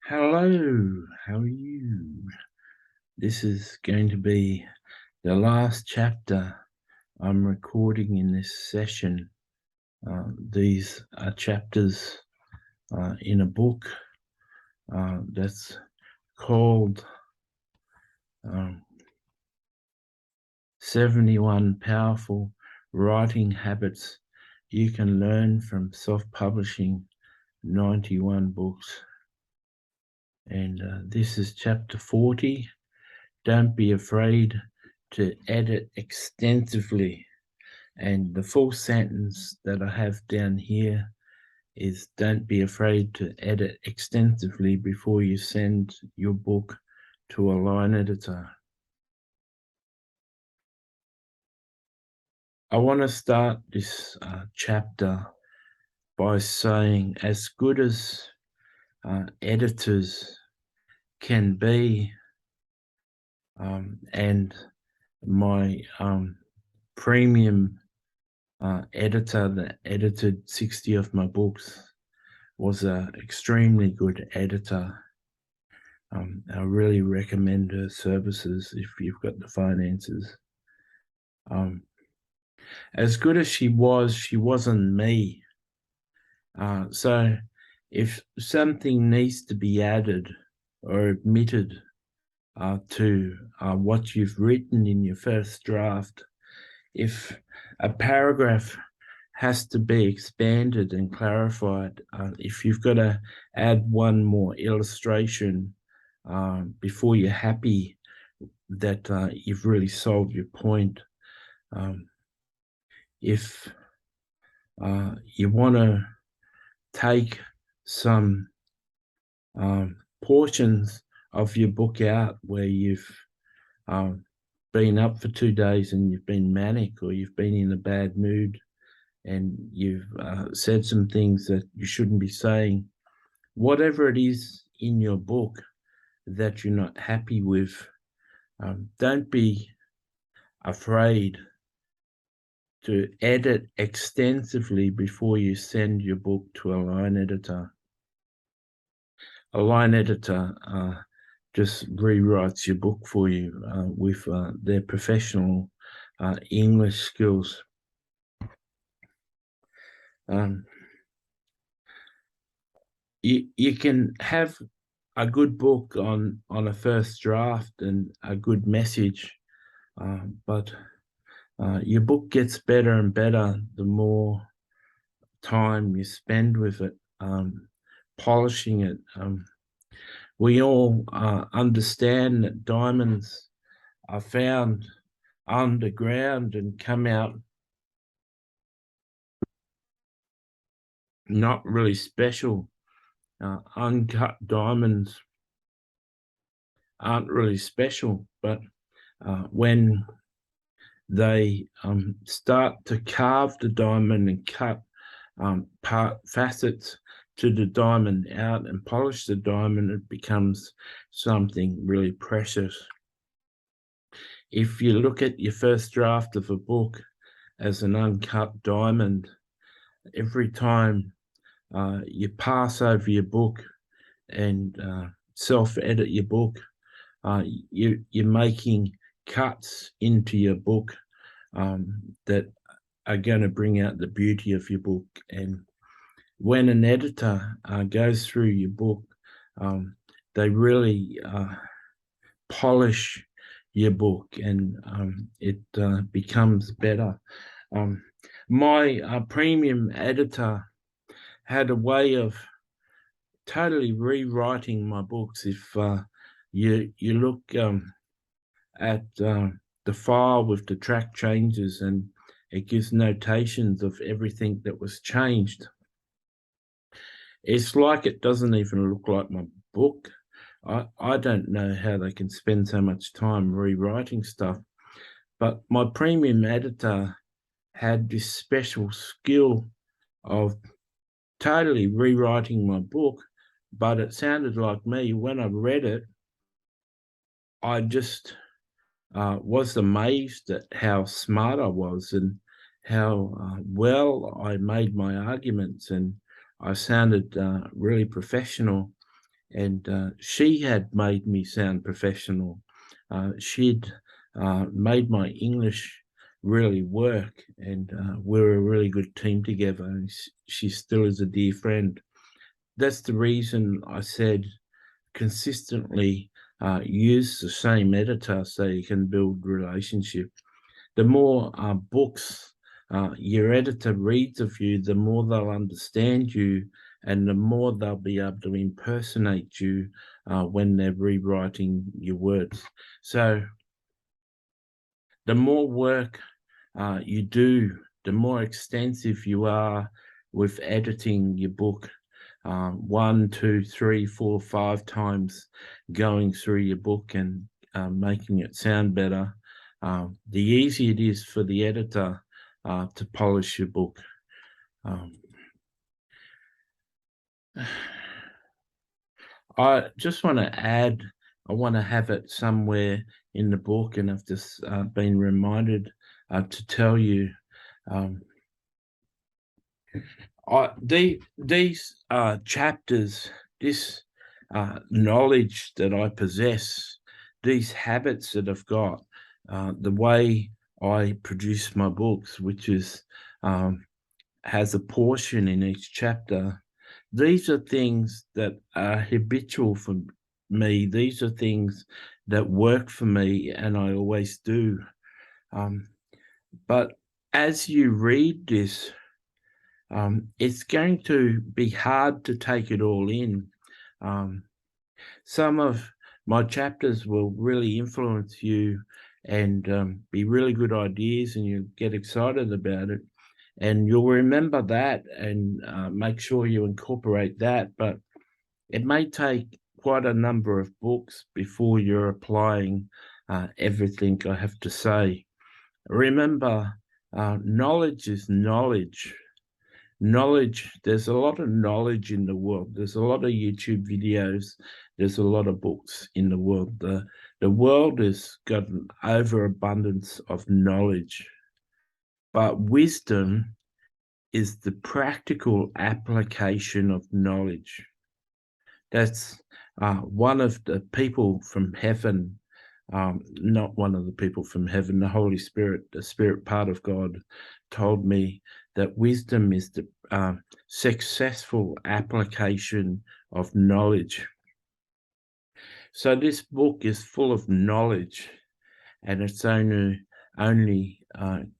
Hello, how are you? This is going to be the last chapter I'm recording in this session. These are chapters in a book that's called 71 Powerful Writing Habits You Can Learn from Self-Publishing 91 Books. And this is chapter 40. Don't be afraid to edit extensively. And the full sentence that I have down here is don't be afraid to edit extensively before you send your book to a line editor. I want to start this chapter by saying, as good as editors can be, and my premium editor that edited 60 of my books was an extremely good editor. I really recommend her services if you've got the finances. As good as she wasn't me. So if something needs to be added or omitted to what you've written in your first draft, if a paragraph has to be expanded and clarified, if you've got to add one more illustration before you're happy that you've really solved your point, if you want to take some portions of your book out where you've been up for 2 days and you've been manic, or you've been in a bad mood and you've said some things that you shouldn't be saying, whatever it is in your book that you're not happy with, don't be afraid to edit extensively before you send your book to a line editor. A line editor just rewrites your book for you with their professional English skills. You can have a good book on a first draft and a good message, but your book gets better and better the more time you spend with it, polishing it. We all understand that diamonds are found underground and come out not really special. Uncut diamonds aren't really special, but when they start to carve the diamond and cut facets to the diamond out and polish the diamond, it becomes something really precious. If you look at your first draft of a book as an uncut diamond, every time you pass over your book and self-edit your book, you're making cuts into your book that are going to bring out the beauty of your book. And when an editor goes through your book, they really polish your book, and it becomes better. My premium editor had a way of totally rewriting my books. If you look at the file with the track changes, and it gives notations of everything that was changed, it's like it doesn't even look like my book. I don't know how they can spend so much time rewriting stuff, but my premium editor had this special skill of totally rewriting my book, but it sounded like me. When I read it, I just was amazed at how smart I was and how well I made my arguments, and I sounded really professional. and she had made me sound professional. She'd made my English really work, and we're a really good team together. And she still is a dear friend. That's the reason I said consistently use the same editor so you can build relationship. The more books your editor reads of you, the more they'll understand you, and the more they'll be able to impersonate you when they're rewriting your words. So the more work you do, the more extensive you are with editing your book, 1, 2, 3, 4, 5 times going through your book and making it sound better, the easier it is for the editor to polish your book. I just want to add, I want to have it somewhere in the book, and I've just been reminded to tell you these chapters, this knowledge that I possess, these habits that I've got, the way I produce my books, which is has a portion in each chapter. These are things that are habitual for me. These are things that work for me, and I always do. But as you read this, it's going to be hard to take it all in. Some of my chapters will really influence you and be really good ideas, and you get excited about it. And you'll remember that and make sure you incorporate that. But it may take quite a number of books before you're applying everything I have to say. Remember, knowledge is knowledge. Knowledge, there's a lot of knowledge in the world. There's a lot of YouTube videos. There's a lot of books in the world. The world has got an overabundance of knowledge. But wisdom is the practical application of knowledge. That's one of the people from heaven, not one of the people from heaven, the Holy Spirit, the spirit part of God, told me that wisdom is the successful application of knowledge. So this book is full of knowledge, and it's only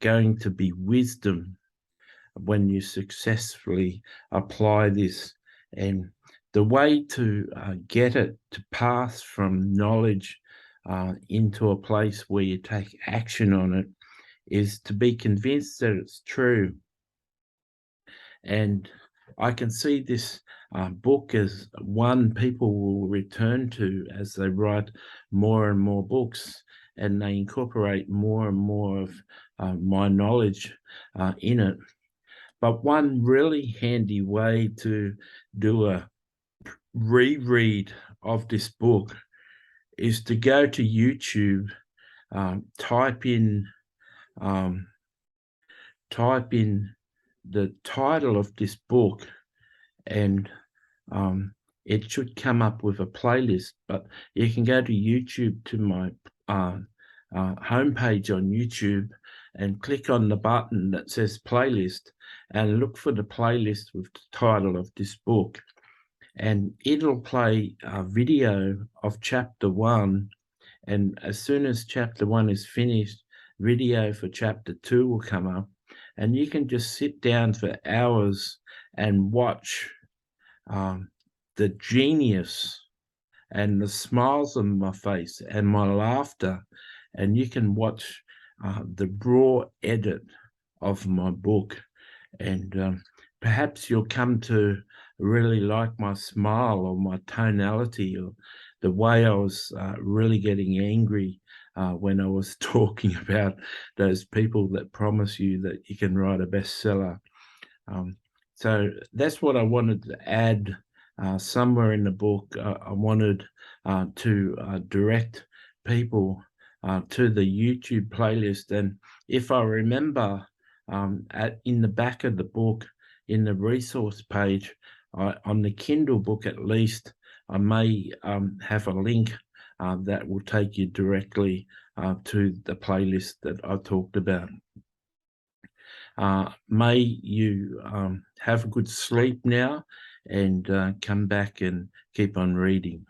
going to be wisdom when you successfully apply this. And the way to get it to pass from knowledge into a place where you take action on it is to be convinced that it's true. And I can see this book as one people will return to as they write more and more books, and they incorporate more and more of my knowledge in it. But one really handy way to do a reread of this book is to go to YouTube, type in the title of this book, and it should come up with a playlist. But you can go to YouTube, to my homepage on YouTube, and click on the button that says playlist and look for the playlist with the title of this book. And it'll play a video of chapter 1. And as soon as chapter 1 is finished, video for chapter 2 will come up. And you can just sit down for hours and watch the genius and the smiles on my face and my laughter. And you can watch the raw edit of my book. And perhaps you'll come to really like my smile or my tonality or the way I was really getting angry when I was talking about those people that promise you that you can write a bestseller. So that's what I wanted to add somewhere in the book. I wanted to direct people to the YouTube playlist. And if I remember, in the back of the book, in the resource page, on the Kindle book at least, I may have a link that will take you directly to the playlist that I talked about. May you have a good sleep now and come back and keep on reading.